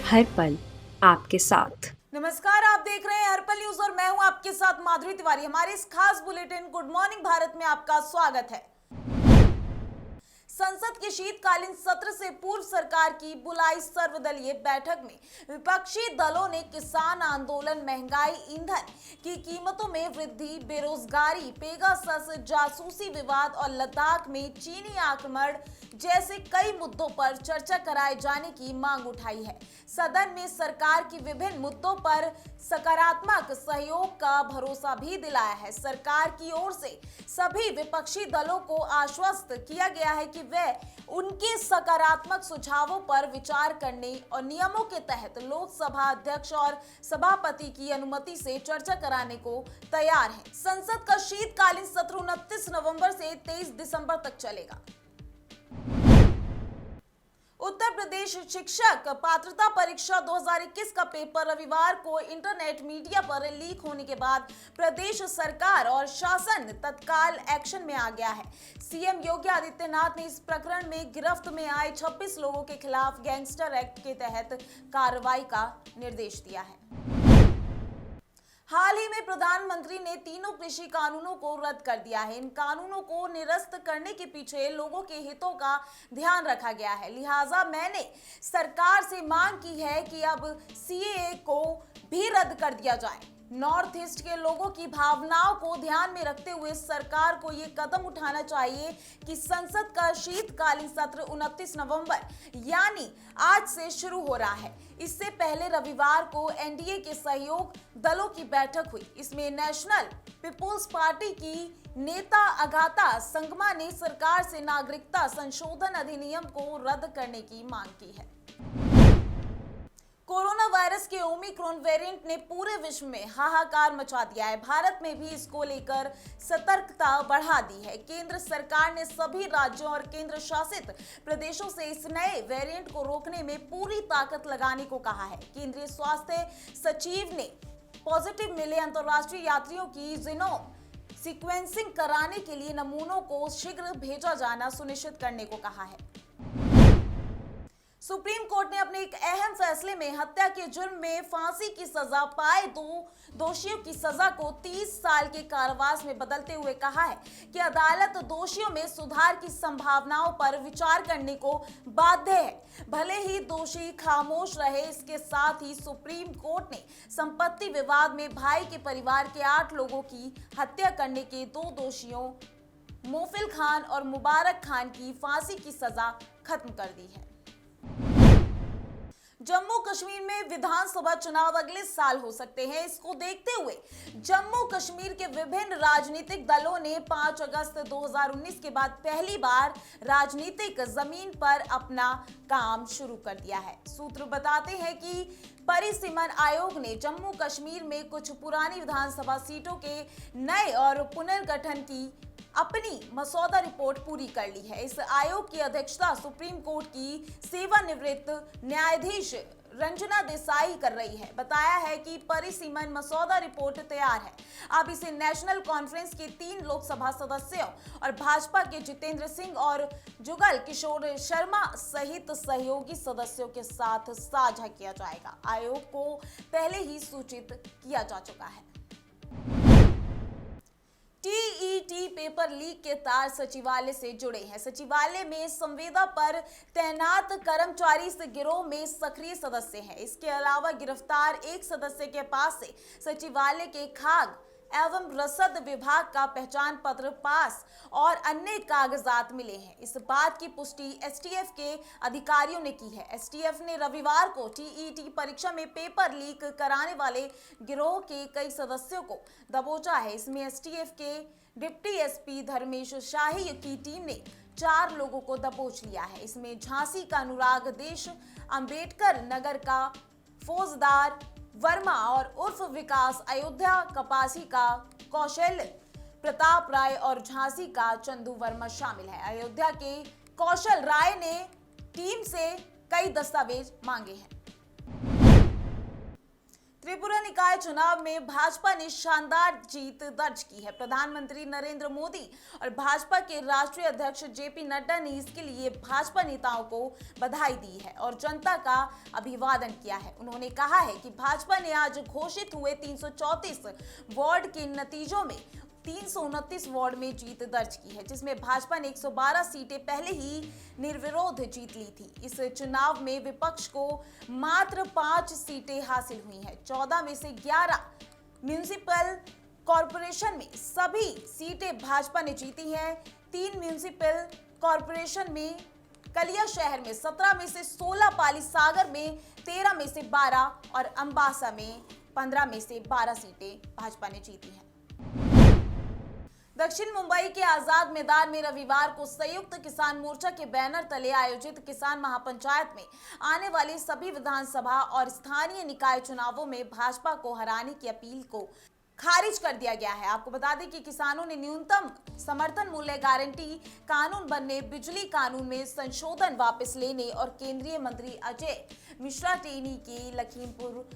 हर पल आपके साथ। नमस्कार, आप देख रहे हैं हर्पल न्यूज और मैं हूं आपके साथ माधुरी तिवारी। हमारे इस खास बुलेटिन गुड मॉर्निंग भारत में आपका स्वागत है। संसद के शीतकालीन सत्र से पूर्व सरकार की बुलाई सर्वदलीय बैठक में विपक्षी दलों ने किसान आंदोलन, महंगाई, ईंधन की कीमतों में वृद्धि, बेरोजगारी, पेगासस जासूसी विवाद और लद्दाख में चीनी आक्रमण जैसे कई मुद्दों पर चर्चा कराए जाने की मांग उठाई है। सदन में सरकार की विभिन्न मुद्दों पर सकारात्मक सहयोग का भरोसा भी दिलाया है। सरकार की ओर से सभी विपक्षी दलों को आश्वस्त किया गया है कि वे उनके सकारात्मक सुझावों पर विचार करने और नियमों के तहत लोकसभा अध्यक्ष और सभापति की अनुमति से चर्चा कराने को तैयार हैं। संसद का शीतकालीन सत्र 29 नवंबर से 23 दिसंबर तक चलेगा। उत्तर प्रदेश शिक्षक पात्रता परीक्षा 2021 का पेपर रविवार को इंटरनेट मीडिया पर लीक होने के बाद प्रदेश सरकार और शासन तत्काल एक्शन में आ गया है। सीएम योगी आदित्यनाथ ने इस प्रकरण में गिरफ्त में आए 26 लोगों के खिलाफ गैंगस्टर एक्ट के तहत कार्रवाई का निर्देश दिया है। हाल ही में प्रधानमंत्री ने तीनों कृषि कानूनों को रद्द कर दिया है। इन कानूनों को निरस्त करने के पीछे लोगों के हितों का ध्यान रखा गया है। लिहाजा मैंने सरकार से मांग की है कि अब सीएए को भी रद्द कर दिया जाए। नॉर्थ ईस्ट के लोगों की भावनाओं को ध्यान में रखते हुए सरकार को ये कदम उठाना चाहिए कि संसद का शीतकालीन सत्र 29 नवंबर यानी आज से शुरू हो रहा है। इससे पहले रविवार को एनडीए के सहयोग दलों की बैठक हुई। इसमें नेशनल पीपुल्स पार्टी की नेता अगाथा संगमा ने सरकार से नागरिकता संशोधन अधिनियम को रद्द करने की मांग की है। कोरोना वायरस के ओमिक्रॉन वेरिएंट ने पूरे विश्व में हाहाकार मचा दिया है। भारत में भी इसको लेकर सतर्कता बढ़ा दी है। केंद्र सरकार ने सभी राज्यों और केंद्र शासित प्रदेशों से इस नए वेरिएंट को रोकने में पूरी ताकत लगाने को कहा है। केंद्रीय स्वास्थ्य सचिव ने पॉजिटिव मिले अंतर्राष्ट्रीय यात्रियों की जीनोम सीक्वेंसिंग कराने के लिए नमूनों को शीघ्र भेजा जाना सुनिश्चित करने को कहा है। सुप्रीम कोर्ट ने अपने एक अहम फैसले में हत्या के जुर्म में फांसी की सजा पाए दो दोषियों की सजा को 30 साल के कारावास में बदलते हुए कहा है कि अदालत दोषियों में सुधार की संभावनाओं पर विचार करने को बाध्य है, भले ही दोषी खामोश रहे। इसके साथ ही सुप्रीम कोर्ट ने संपत्ति विवाद में भाई के परिवार के 8 लोगों की हत्या करने के 2 दोषियों मोफिल खान और मुबारक खान की फांसी की सजा खत्म कर दी है। जम्मू कश्मीर में विधानसभा चुनाव अगले साल हो सकते हैं। इसको देखते हुए जम्मू कश्मीर के विभिन्न राजनीतिक दलों ने 5 अगस्त 2019 के बाद पहली बार राजनीतिक जमीन पर अपना काम शुरू कर दिया है। सूत्र बताते हैं कि परिसीमन आयोग ने जम्मू कश्मीर में कुछ पुरानी विधानसभा सीटों के नए और पुनर्गठन की अपनी मसौदा रिपोर्ट पूरी कर ली है। इस आयोग की अध्यक्षता सुप्रीम कोर्ट की सेवानिवृत्त न्यायाधीश रंजना देसाई कर रही है। बताया है कि परिसीमन मसौदा रिपोर्ट तैयार है। अब इसे नेशनल कॉन्फ्रेंस के 3 लोकसभा सदस्यों और भाजपा के जितेंद्र सिंह और जुगल किशोर शर्मा सहित सहयोगी सदस्यों के साथ साझा किया जाएगा। आयोग को पहले ही सूचित किया जा चुका है। टीईटी पेपर लीक के तार सचिवालय से जुड़े हैं। सचिवालय में संविदा पर तैनात कर्मचारी इस गिरोह में सक्रिय सदस्य हैं। इसके अलावा गिरफ्तार एक सदस्य के पास से सचिवालय के खाद्य एवं रसद विभाग का पहचान पत्र, पास और अन्य कागजात मिले हैं। इस बात की पुष्टि एसटीएफ के अधिकारियों ने की है। एसटीएफ ने रविवार को टीईटी परीक्षा में पेपर लीक कराने वाले गिरोह के कई सदस्यों को दबोचा है। इसमें एसटीएफ के डिप्टी एसपी धर्मेश शाही की टीम ने 4 लोगों को दबोच लिया है। इसमें झांसी का अनुराग देश, अंबेडकर नगर का फौजदार वर्मा और उर्फ विकास, अयोध्या कपासी का कौशल प्रताप राय और झांसी का चंदू वर्मा शामिल है। अयोध्या के कौशल राय ने टीम से कई दस्तावेज मांगे हैं। त्रिपुरा निकाय चुनाव में भाजपा ने शानदार जीत दर्ज की है। प्रधानमंत्री नरेंद्र मोदी और भाजपा के राष्ट्रीय अध्यक्ष जेपी नड्डा ने इसके लिए भाजपा नेताओं को बधाई दी है और जनता का अभिवादन किया है। उन्होंने कहा है कि भाजपा ने आज घोषित हुए 334 वार्ड के नतीजों में 329 वार्ड में जीत दर्ज की है, जिसमें भाजपा ने 112 सीटें पहले ही निर्विरोध जीत ली थी। इस चुनाव में विपक्ष को मात्र 5 सीटें हासिल हुई हैं। 14 में से 11 म्युनिसिपल कॉरपोरेशन में सभी सीटें भाजपा ने जीती हैं। 3 म्युनिसिपल कॉरपोरेशन में कलिया शहर में 17 में से 16, पाली सागर में 13 में से 12 और अंबासा में 15 में से 12 सीटें भाजपा ने जीती हैं। दक्षिण मुंबई के आजाद मैदान में रविवार को संयुक्त किसान मोर्चा के बैनर तले आयोजित किसान महापंचायत में आने वाले सभी विधानसभा और स्थानीय निकाय चुनावों में भाजपा को हराने की अपील को खारिज कर दिया गया है। आपको बता दें कि किसानों ने न्यूनतम समर्थन मूल्य गारंटी कानून बनने, बिजली कानून में संशोधन वापस लेने और केंद्रीय मंत्री अजय मिश्रा टेनी की लखीमपुर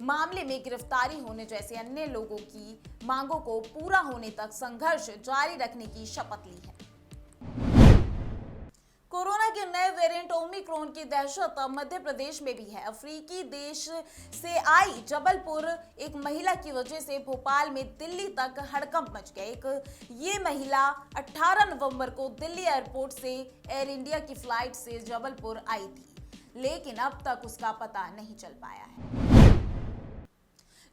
मामले में गिरफ्तारी होने जैसे अन्य लोगों की मांगों को पूरा होने तक संघर्ष जारी रखने की शपथ ली है। कोरोना के नए वेरिएंट ओमिक्रॉन की दहशत अब मध्य प्रदेश में भी है। अफ्रीकी देश से आई जबलपुर एक महिला की वजह से भोपाल में दिल्ली तक हड़कंप मच गया। ये महिला 18 नवंबर को दिल्ली एयरपोर्ट से एयर इंडिया की फ्लाइट से जबलपुर आई थी, लेकिन अब तक उसका पता नहीं चल पाया है।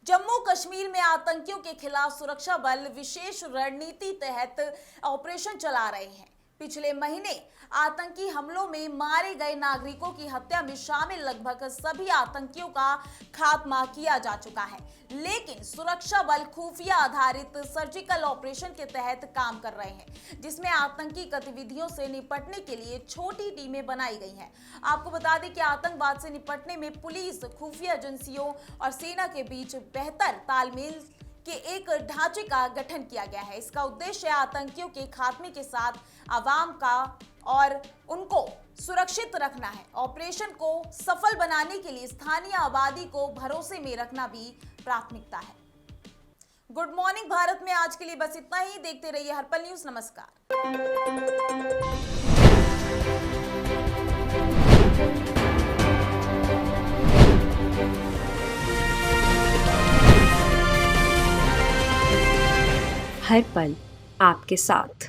जम्मू कश्मीर में आतंकियों के खिलाफ सुरक्षा बल विशेष रणनीति तहत ऑपरेशन चला रहे हैं। पिछले महीने आतंकी हमलों में मारे गए नागरिकों की हत्या में शामिल लगभग सभी आतंकियों का खात्मा किया जा चुका है, लेकिन सुरक्षा बल खुफिया आधारित सर्जिकल ऑपरेशन के तहत काम कर रहे हैं, जिसमें आतंकी गतिविधियों से निपटने के लिए छोटी टीमें बनाई गई हैं। आपको बता दें कि आतंकवाद से निपटने में पुलिस, खुफिया एजेंसियों और सेना के बीच बेहतर तालमेल के एक ढांचे का गठन किया गया है। इसका उद्देश्य आतंकियों के खात्मे के साथ आवाम का और उनको सुरक्षित रखना है। ऑपरेशन को सफल बनाने के लिए स्थानीय आबादी को भरोसे में रखना भी प्राथमिकता है। गुड मॉर्निंग भारत में आज के लिए बस इतना ही। देखते रहिए हर्पल न्यूज। नमस्कार। हर पल आपके साथ।